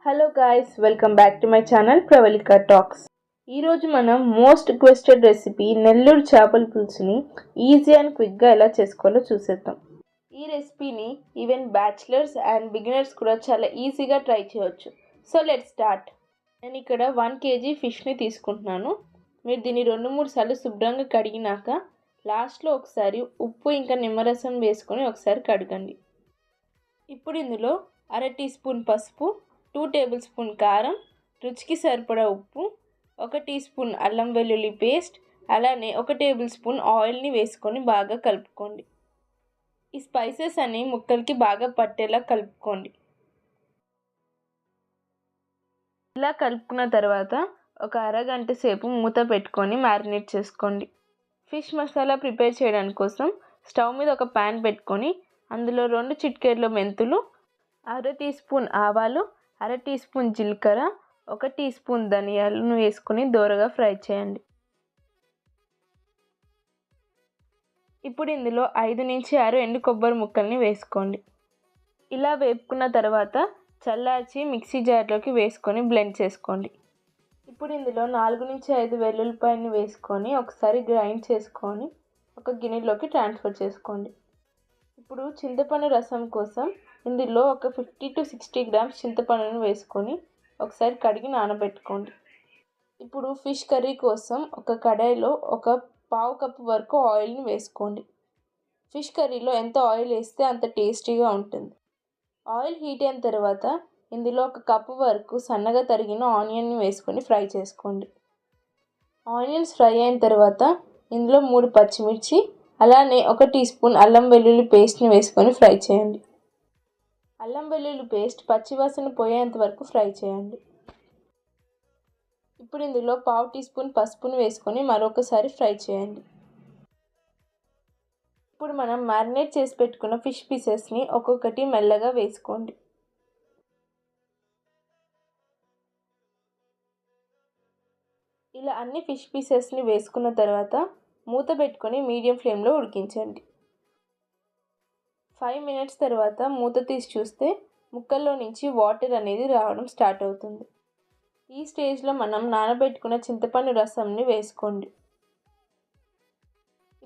Hello guys, welcome back to my channel Pravallika talks. ఈరోజు మనం most requested recipe Nellore చేపల పులుసుని ఈజీ అండ్ క్విక్గా ఎలా చేసుకోవాలో చూసేద్దాం. ఈ రెసిపీని ఈవెన్ బ్యాచిలర్స్ అండ్ బిగినర్స్ కూడా చాలా ఈజీగా ట్రై చేయవచ్చు. So let's start. నేను ఇక్కడ 1 kg ఫిష్ని తీసుకుంటున్నాను. మీరు దీన్ని 2-3 సార్లు శుభ్రంగా కడిగినాక లాస్ట్లో ఒకసారి ఉప్పు ఇంకా నిమ్మరసం వేసుకొని ఒకసారి కడగండి. ఇప్పుడు ఇందులో 1/2 టీ స్పూన్ పసుపు, 2 టేబుల్ స్పూన్ కారం, రుచికి సరిపడా ఉప్పు, 1 టీ స్పూన్ అల్లం వెల్లుల్లి పేస్ట్, అలానే 1 టేబుల్ స్పూన్ ఆయిల్ని వేసుకొని బాగా కలుపుకోండి. ఈ స్పైసెస్ అన్ని ముక్కలకి బాగా పట్టేలా కలుపుకోండి. ఇలా కలుపుకున్న తర్వాత ఒక అరగంట సేపు మూత పెట్టుకొని మ్యారినేట్ చేసుకోండి. ఫిష్ మసాలా ప్రిపేర్ చేయడానికి కోసం స్టవ్ మీద ఒక ప్యాన్ పెట్టుకొని అందులో 2 చిటికెళ్ళ మెంతులు, 1/2 టీ స్పూన్ ఆవాలు, 1/2 టీ స్పూన్ జీలకర్ర, 1 టీ స్పూన్ ధనియాలను వేసుకొని దోరగా ఫ్రై చేయండి. ఇప్పుడు ఇందులో 5 నుంచి 6 ఎండు కొబ్బరి ముక్కల్ని వేసుకోండి. ఇలా వేపుకున్న తర్వాత చల్లార్చి మిక్సీ జార్లోకి వేసుకొని బ్లెండ్ చేసుకోండి. ఇప్పుడు ఇందులో 4 నుంచి 5 వెల్లుల్లిపాయలను వేసుకొని ఒకసారి గ్రైండ్ చేసుకొని ఒక గిన్నెలోకి ట్రాన్స్ఫర్ చేసుకోండి. ఇప్పుడు చింతపండు రసం కోసం ఇందులో ఒక 50 to 60 గ్రామ్స్ చింతపండును వేసుకొని ఒకసారి కడిగి నానబెట్టుకోండి. ఇప్పుడు ఫిష్ కర్రీ కోసం ఒక కడాయిలో ఒక 1/2 కప్పు వరకు ఆయిల్ని వేసుకోండి. ఫిష్ కర్రీలో ఎంత ఆయిల్ వేస్తే అంత టేస్టీగా ఉంటుంది. ఆయిల్ హీట్ అయిన తర్వాత ఇందులో 1 కప్పు వరకు సన్నగా తరిగిన ఆనియన్ని వేసుకొని ఫ్రై చేసుకోండి. ఆనియన్స్ ఫ్రై అయిన తర్వాత ఇందులో 3 పచ్చిమిర్చి, అలానే 1 టీ స్పూన్ అల్లం వెల్లుల్లి పేస్ట్ని వేసుకొని ఫ్రై చేయండి. అల్లం వెల్లుల్లి పేస్ట్ పచ్చివాసన పోయేంత వరకు ఫ్రై చేయండి. ఇప్పుడు ఇందులో 1/2 టీ స్పూన్ పసుపును వేసుకొని మరొకసారి ఫ్రై చేయండి. ఇప్పుడు మనం మ్యారినేట్ చేసి పెట్టుకున్న ఫిష్ పీసెస్ని ఒక్కొక్కటి మెల్లగా వేసుకోండి. ఇలా అన్ని ఫిష్ పీసెస్ని వేసుకున్న తర్వాత మూత పెట్టుకొని మీడియం ఫ్లేమ్లో ఉడికించండి. 5 minutes తర్వాత మూత తీసి చూస్తే ముక్కల్లో నుంచి వాటర్ అనేది రావడం స్టార్ట్ అవుతుంది. ఈ స్టేజ్లో మనం నానబెట్టుకున్న చింతపండు రసంని వేసుకోండి.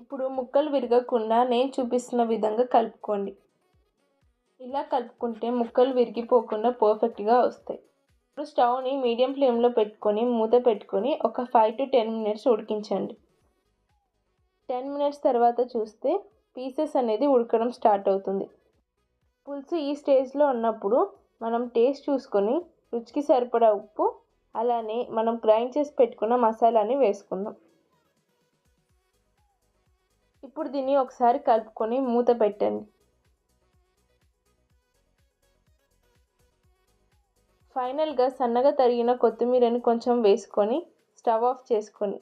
ఇప్పుడు ముక్కలు విరగకుండా నేను చూపిస్తున్న విధంగా కలుపుకోండి. ఇలా కలుపుకుంటే ముక్కలు విరిగిపోకుండా పర్ఫెక్ట్గా వస్తాయి. ఇప్పుడు స్టవ్ని మీడియం ఫ్లేమ్లో పెట్టుకొని మూత పెట్టుకొని ఒక 5 to 10 minutes ఉడికించండి. 10 minutes తర్వాత చూస్తే పీసెస్ అనేది ఉడకడం స్టార్ట్ అవుతుంది. పులుసు ఈ స్టేజ్లో ఉన్నప్పుడు మనం టేస్ట్ చూసుకొని రుచికి సరిపడా ఉప్పు, అలానే మనం గ్రైండ్ చేసి పెట్టుకున్న మసాలాని వేసుకుందాం. ఇప్పుడు దీన్ని ఒకసారి కలుపుకొని మూత పెట్టండి. ఫైనల్గా సన్నగా తరిగిన కొత్తిమీరని కొంచెం వేసుకొని స్టవ్ ఆఫ్ చేసుకొని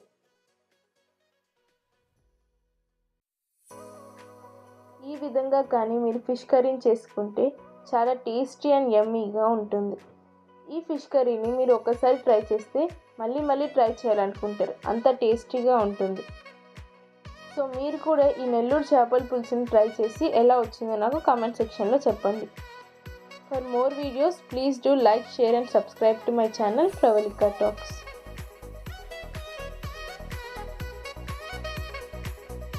ఈ విధంగా కానీ మీరు ఫిష్ కర్రీని చేసుకుంటే చాలా టేస్టీ అండ్ యమ్మీగా ఉంటుంది. ఈ ఫిష్ కర్రీని మీరు ఒకసారి ట్రై చేస్తే మళ్ళీ ట్రై చేయాలనుకుంటారు, అంత టేస్టీగా ఉంటుంది. సో మీరు కూడా ఈ నెల్లూరు చేపల పులుసుని ట్రై చేసి ఎలా వచ్చిందో నాకు కామెంట్ సెక్షన్లో చెప్పండి. For more videos, please do like, share and subscribe to my channel Pravalika Talks.